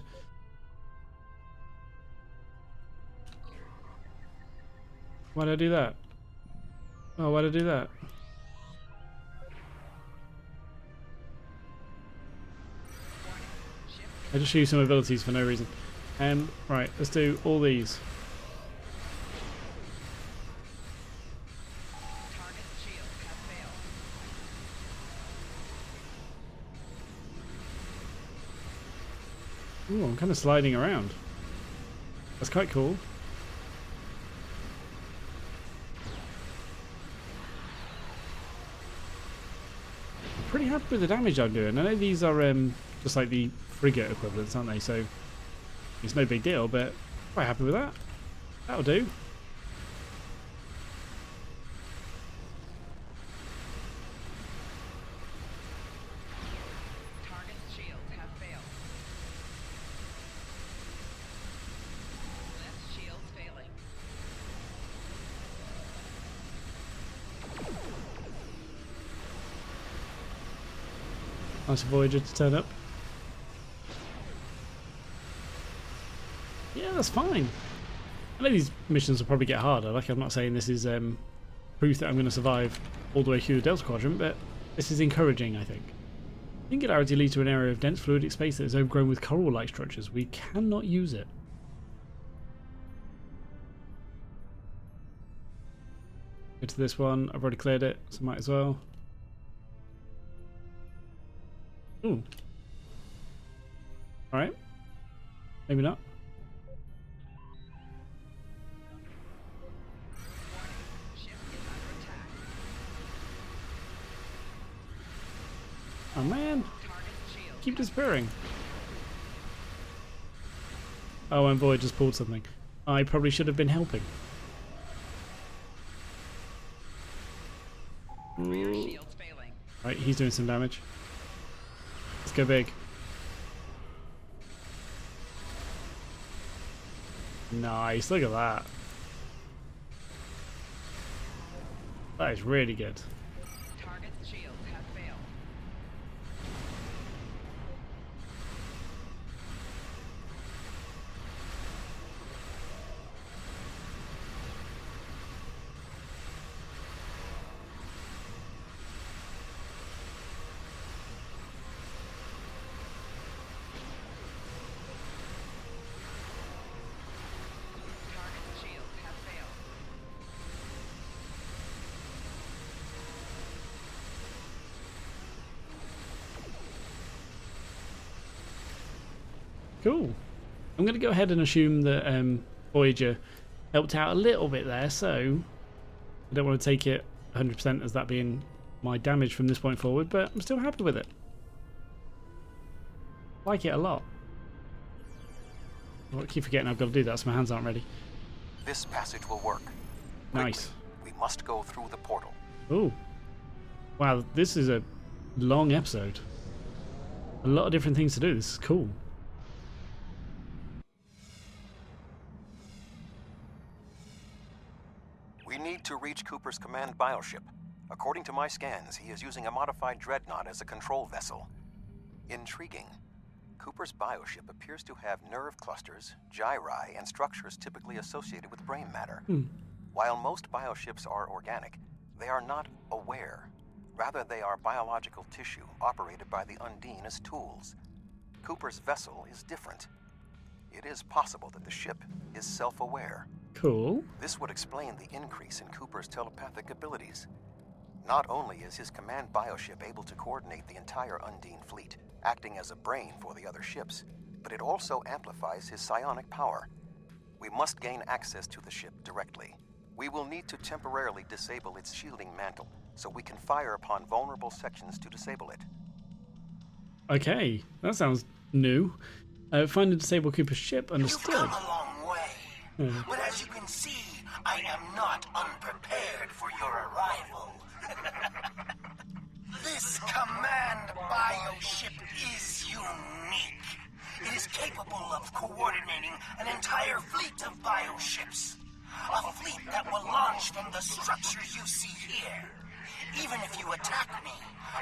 Why did I do that? Oh, why did I do that? I just used some abilities for no reason. Right, let's do all these. Ooh, I'm kind of sliding around. That's quite cool. I'm pretty happy with the damage I'm doing. I know these are just like the frigate equivalents, aren't they? So it's no big deal, but quite happy with that. That'll do. Nice Voyager to turn up. Yeah, that's fine. I know these missions will probably get harder. Like, I'm not saying this is proof that I'm going to survive all the way through the Delta Quadrant, but this is encouraging, I think. Singularity leads to an area of dense fluidic space that is overgrown with coral-like structures. We cannot use it. Go to this one. I've already cleared it, so might as well. Ooh. Alright. Maybe not. Oh man. Keep disappearing. Oh, and Void just pulled something. I probably should have been helping. Right, he's doing some damage. Let's go big. Nice, look at that. That is really good. Target's shields have failed. Target's shields have failed. Cool. I'm going to go ahead and assume that Voyager helped out a little bit there, so I don't want to take it 100% as that being my damage from this point forward, but I'm still happy with it. Like it a lot. I keep forgetting I've got to do that, so my hands aren't ready. This passage will work. Nice. Quickly, we must go through the portal. Oh. Wow, this is a long episode. A lot of different things to do. This is cool. We need to reach Cooper's command bioship. According to my scans, he is using a modified dreadnought as a control vessel. Intriguing. Cooper's bioship appears to have nerve clusters, gyri, and structures typically associated with brain matter. While most bioships are organic, they are not aware. Rather, they are biological tissue operated by the Undine as tools. Cooper's vessel is different. It is possible that the ship is self-aware. Cool. This would explain the increase in Cooper's telepathic abilities. Not only is his command bioship able to coordinate the entire Undine fleet, acting as a brain for the other ships, but it also amplifies his psionic power. We must gain access to the ship directly. We will need to temporarily disable its shielding mantle, so we can fire upon vulnerable sections to disable it. Okay, that sounds new. Find and disable Cooper's ship. Understood. You've come a long way. But as you can see, I am not unprepared for your arrival. This command bioship is unique. It is capable of coordinating an entire fleet of bioships. A fleet that will launch from the structure you see here. Even if you attack me,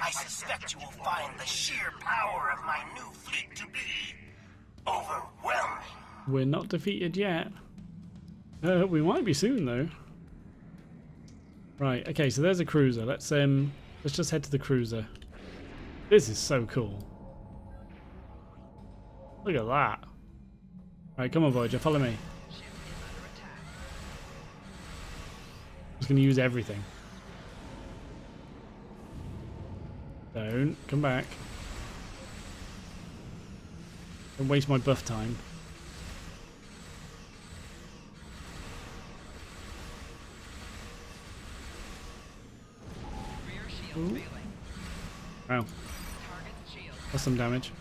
I suspect you will find the sheer power of my new fleet to be overwhelming. We're not defeated yet. We might be soon though. Right, okay, so there's a cruiser. Let's just head to the cruiser. This is so cool. Look at that. Alright, come on Voyager, follow me. I'm just gonna use everything. Don't come back. Don't waste my buff time. Rear shield failing. Wow, Target's shield. that's some damage.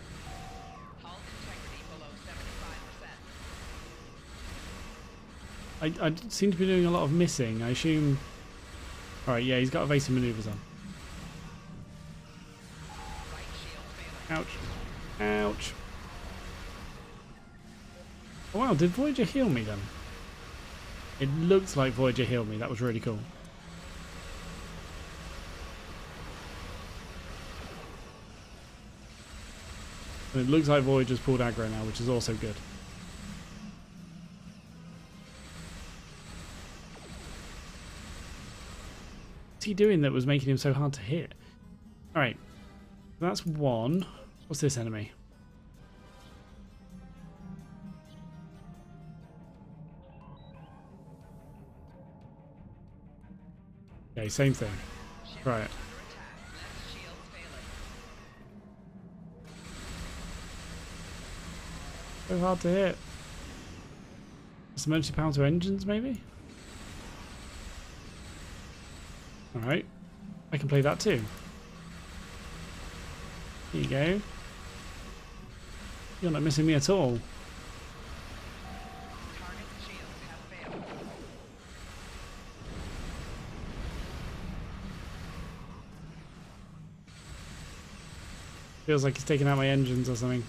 Hull integrity below 75%. I seem to be doing a lot of missing. I assume. Alright, yeah, he's got evasive maneuvers on. Right shield failing. Ouch. Ouch. Oh, wow, did Voyager heal me then? It looks like Voyager healed me. That was really cool. And it looks like Voyager's pulled aggro now, which is also good. What's he doing that was making him so hard to hit? Alright. That's one. What's this enemy? Okay, same thing. Right. Left shield failing. So hard to hit. Some emergency power to engines, maybe? Alright. I can play that too. Here you go. You're not missing me at all. Target's shields have failed. Feels like he's taking out my engines or something.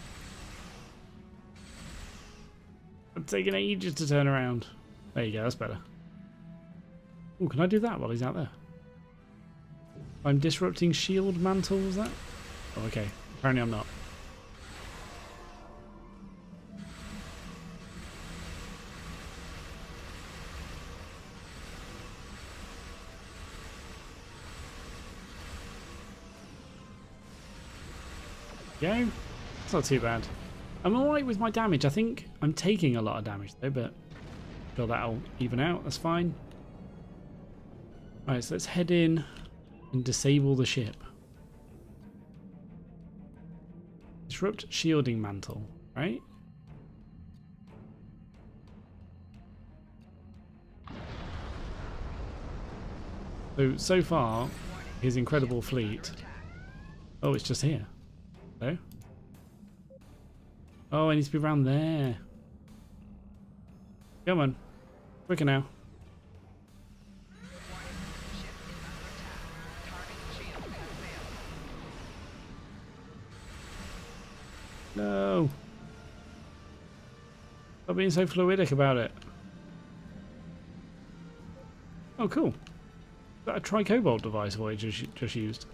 I'm taking ages to turn around. There you go, that's better. Oh, can I do that while he's out there? I'm disrupting shield mantle, was that? Oh, okay. Apparently I'm not. Go. It's not too bad. I'm alright with my damage. I think I'm taking a lot of damage though, but feel that'll even out. That's fine. Alright, so let's head in and disable the ship. Disrupt shielding mantle, right? So far, his incredible fleet. Oh, it's just here. Hello? Oh, I need to be around there. Come on. Quicker now. No. Stop being so fluidic about it. Oh, cool. Is that a tri-cobalt device Voyager just used?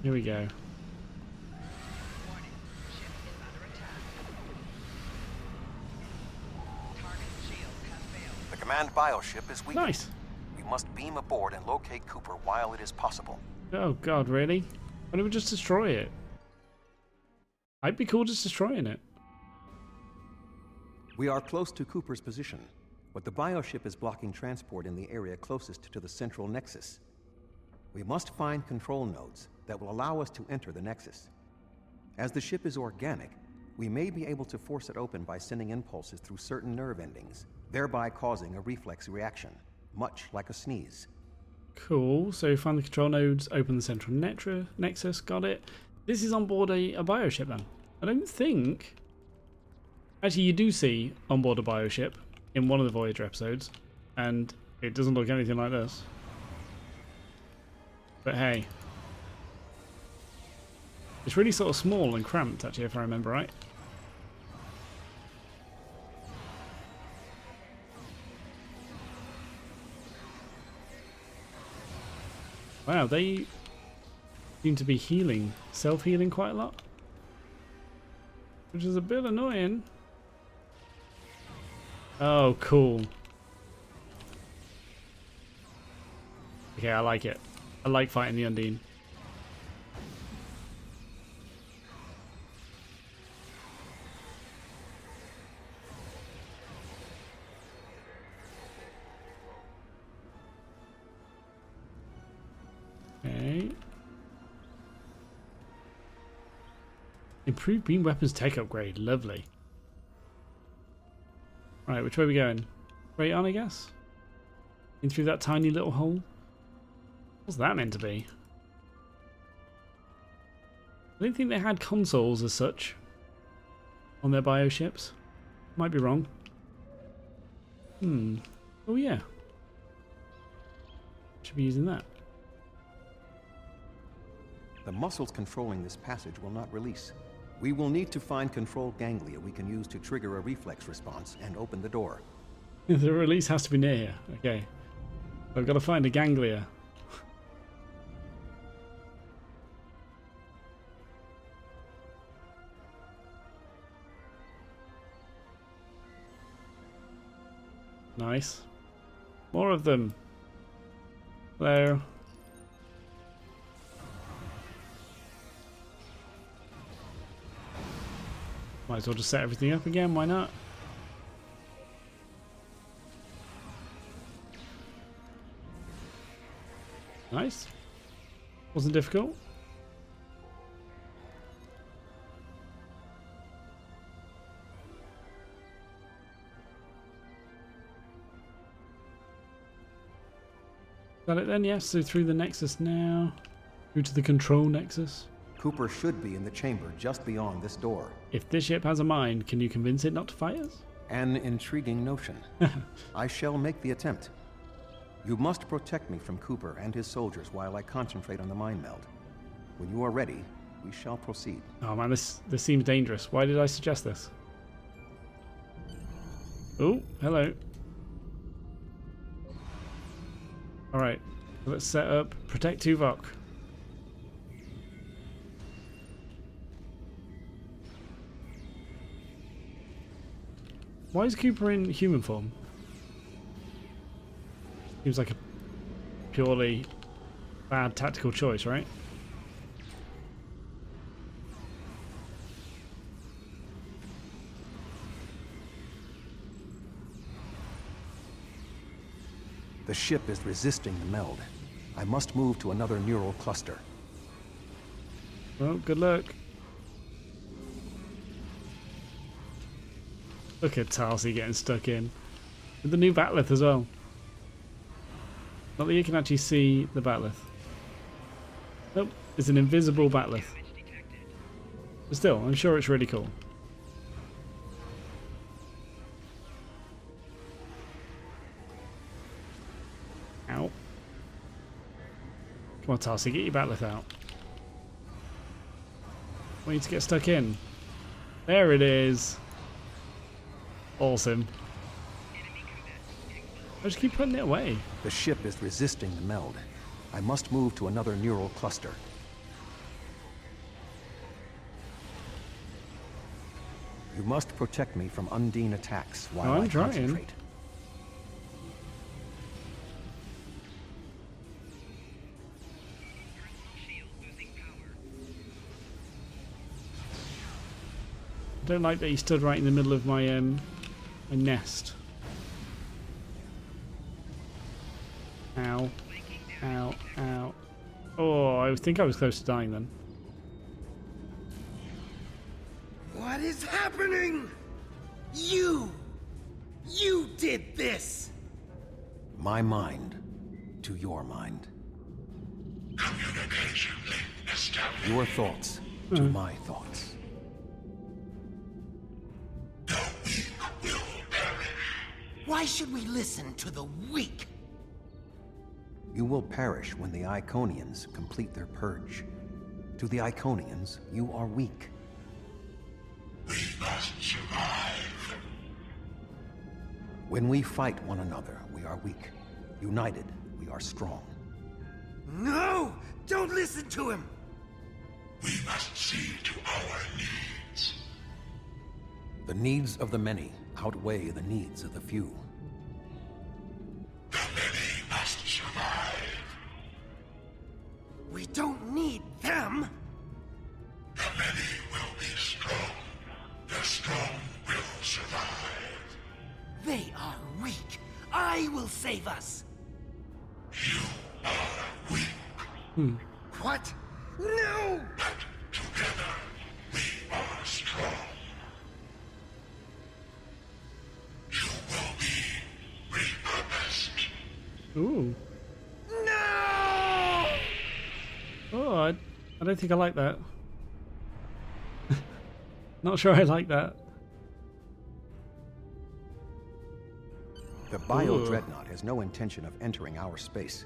Here we go. Warning. Ship is under attack. Target's shields have failed. The command bioship is weak. Nice. We must beam aboard and locate Cooper while it is possible. Oh god, really? Why don't we just destroy it? I'd be cool just destroying it. We are close to Cooper's position, but the bioship is blocking transport in the area closest to the central nexus. We must find control nodes that will allow us to enter the nexus. As the ship is organic, we may be able to force it open by sending impulses through certain nerve endings, thereby causing a reflex reaction, much like a sneeze. Cool. So find the control nodes, open the central nexus. Got it. This is on board a bioship then. I don't think... Actually, you do see on board a bioship in one of the Voyager episodes, and it doesn't look anything like this. But hey. It's really sort of small and cramped, actually, if I remember right. Wow, they seem to be healing, self-healing quite a lot. Which is a bit annoying. Oh, cool. Okay, I like it. I like fighting the Undine. Okay. Improved beam weapons tech upgrade. Lovely. Right, which way are we going? Straight on, I guess? In through that tiny little hole? What's that meant to be? I don't think they had consoles as such on their bioships. Might be wrong. Oh yeah. Should be using that. The muscles controlling this passage will not release. We will need to find control ganglia we can use to trigger a reflex response and open the door. The release has to be near here. Okay. I've got to find a ganglia. Nice. More of them. Hello. Might as well just set everything up again, why not? Nice. Wasn't difficult. Got it then, yes. So through the nexus now. Through to the control nexus. Cooper should be in the chamber just beyond this door. If this ship has a mind, can you convince it not to fight us? An intriguing notion. I shall make the attempt. You must protect me from Cooper and his soldiers while I concentrate on the mind meld. When you are ready, we shall proceed. Oh man, this seems dangerous. Why did I suggest this? Oh, hello. Alright, let's set up Protect Tuvok. Why is Cooper in human form? Seems like a purely bad tactical choice, right? The ship is resisting the meld. I must move to another neural cluster. Well, good luck. Look at Tarsi getting stuck in. With the new bat'leth as well. Not that you can actually see the bat'leth. Nope, it's an invisible bat'leth. But still, I'm sure it's really cool. Ow. Come on, Tarsi, get your bat'leth out. We need to get stuck in. There it is. Awesome. I just keep putting it away. The ship is resisting the meld. I must move to another neural cluster. You must protect me from Undine attacks while I concentrate. I don't like that he stood right in the middle of my nest. Ow. Ow. Ow. Oh, I think I was close to dying then. What is happening? You did this! My mind. to your mind. Communication link established. Your thoughts to my thoughts. The weak will perish. Why should we listen to the weak? You will perish when the Iconians complete their purge. To the Iconians, you are weak. We must survive. When we fight one another, we are weak. United, we are strong. No! Don't listen to him! We must see to our needs. The needs of the many outweigh the needs of the few. The many must survive. We don't need them! The many will be strong. The strong will survive. They are weak. I will save us. You are weak. What? No! But together, we are strong. You will be repurposed. Ooh. No! Oh, I don't think I like that. Not sure I like that. The Bio-Dreadnought has no intention of entering our space.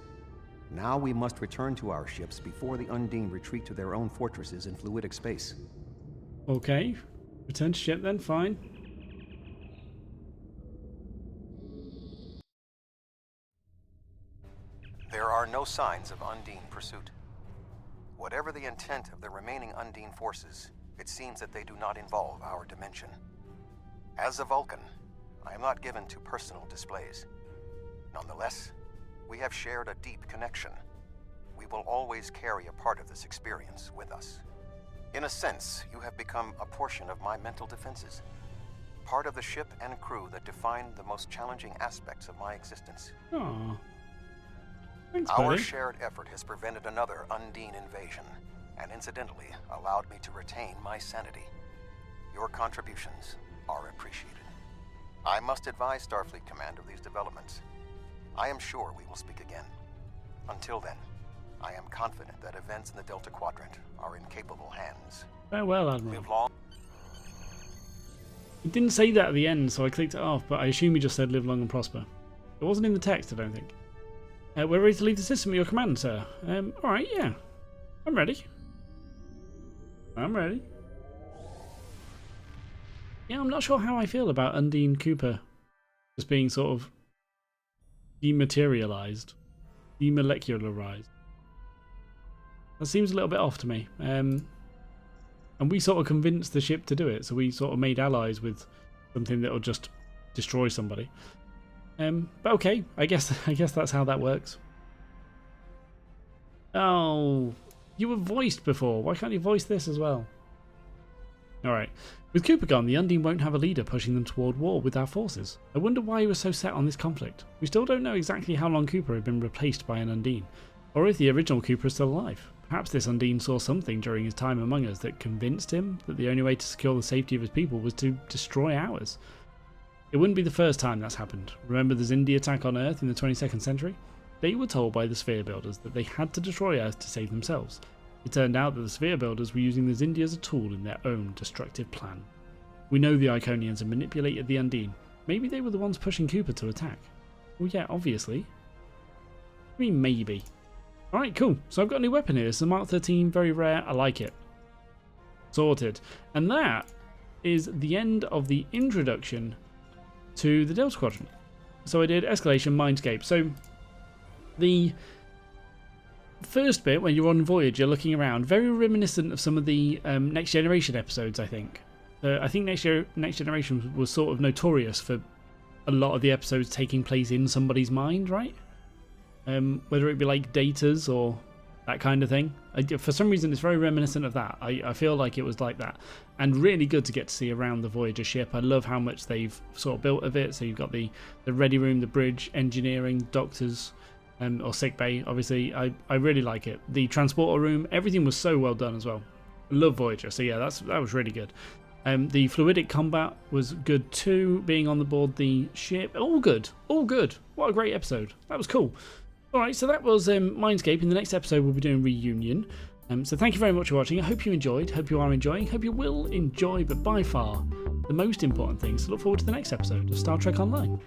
Now we must return to our ships before the Undine retreat to their own fortresses in fluidic space. Okay. Return to ship then, fine. There are no signs of Undine pursuit. Whatever the intent of the remaining Undine forces, it seems that they do not involve our dimension. As a Vulcan, I am not given to personal displays. Nonetheless, we have shared a deep connection. We will always carry a part of this experience with us. In a sense, you have become a portion of my mental defenses. Part of the ship and crew that define the most challenging aspects of my existence. Aww. Thanks, Our buddy. shared effort has prevented another Undine invasion, and incidentally allowed me to retain my sanity. Your contributions are appreciated. I must advise Starfleet Command of these developments. I am sure we will speak again. Until then, I am confident that events in the Delta Quadrant are in capable hands. Farewell, Admiral. Live long. It didn't say that at the end, so I clicked it off, but I assume he just said live long and prosper. It wasn't in the text, I don't think. We're ready to leave the system at your command, sir. Alright, yeah. I'm ready. I'm ready. Yeah, I'm not sure how I feel about Undine Cooper just being sort of dematerialized, demolecularized. That seems a little bit off to me. And we sort of convinced the ship to do it, so we sort of made allies with something that'll just destroy somebody. But okay, I guess that's how that works. Oh, you were voiced before. Why can't you voice this as well? Alright. With Cooper gone, the Undine won't have a leader pushing them toward war with our forces. I wonder why he was so set on this conflict. We still don't know exactly how long Cooper had been replaced by an Undine, or if the original Cooper is still alive. Perhaps this Undine saw something during his time among us that convinced him that the only way to secure the safety of his people was to destroy ours. It wouldn't be the first time that's happened. Remember the Xindi attack on Earth in the 22nd century? They were told by the Sphere Builders that they had to destroy Earth to save themselves. It turned out that the Sphere Builders were using the Xindi as a tool in their own destructive plan. We know the Iconians had manipulated the Undine. Maybe they were the ones pushing Cooper to attack. Well, yeah, obviously. I mean, maybe. Alright, cool. So I've got a new weapon here. It's a Mark 13, very rare. I like it. Sorted. And that is the end of the introduction to the Delta Quadrant. So I did Escalation, Mindscape. So the first bit, when you're on Voyager looking around, very reminiscent of some of the Next Generation episodes, I think. I think Next Generation was sort of notorious for a lot of the episodes taking place in somebody's mind, right? Whether it be like Data's or that kind of thing. For some reason, it's very reminiscent of that. I feel like it was like that. And really good to get to see around the Voyager ship. I love how much they've sort of built of it. So you've got the ready room, the bridge, engineering, doctors, or sick bay, obviously. I really like it. The transporter room, everything was so well done as well. I love Voyager. So yeah, that was really good. The fluidic combat was good too, being on the board the ship. All good. All good. What a great episode. That was cool. Alright, so that was Mindscape. In the next episode, we'll be doing Reunion. So thank you very much for watching. I hope you enjoyed, hope you are enjoying, hope you will enjoy, but by far, the most important thing is to look forward to the next episode of Star Trek Online.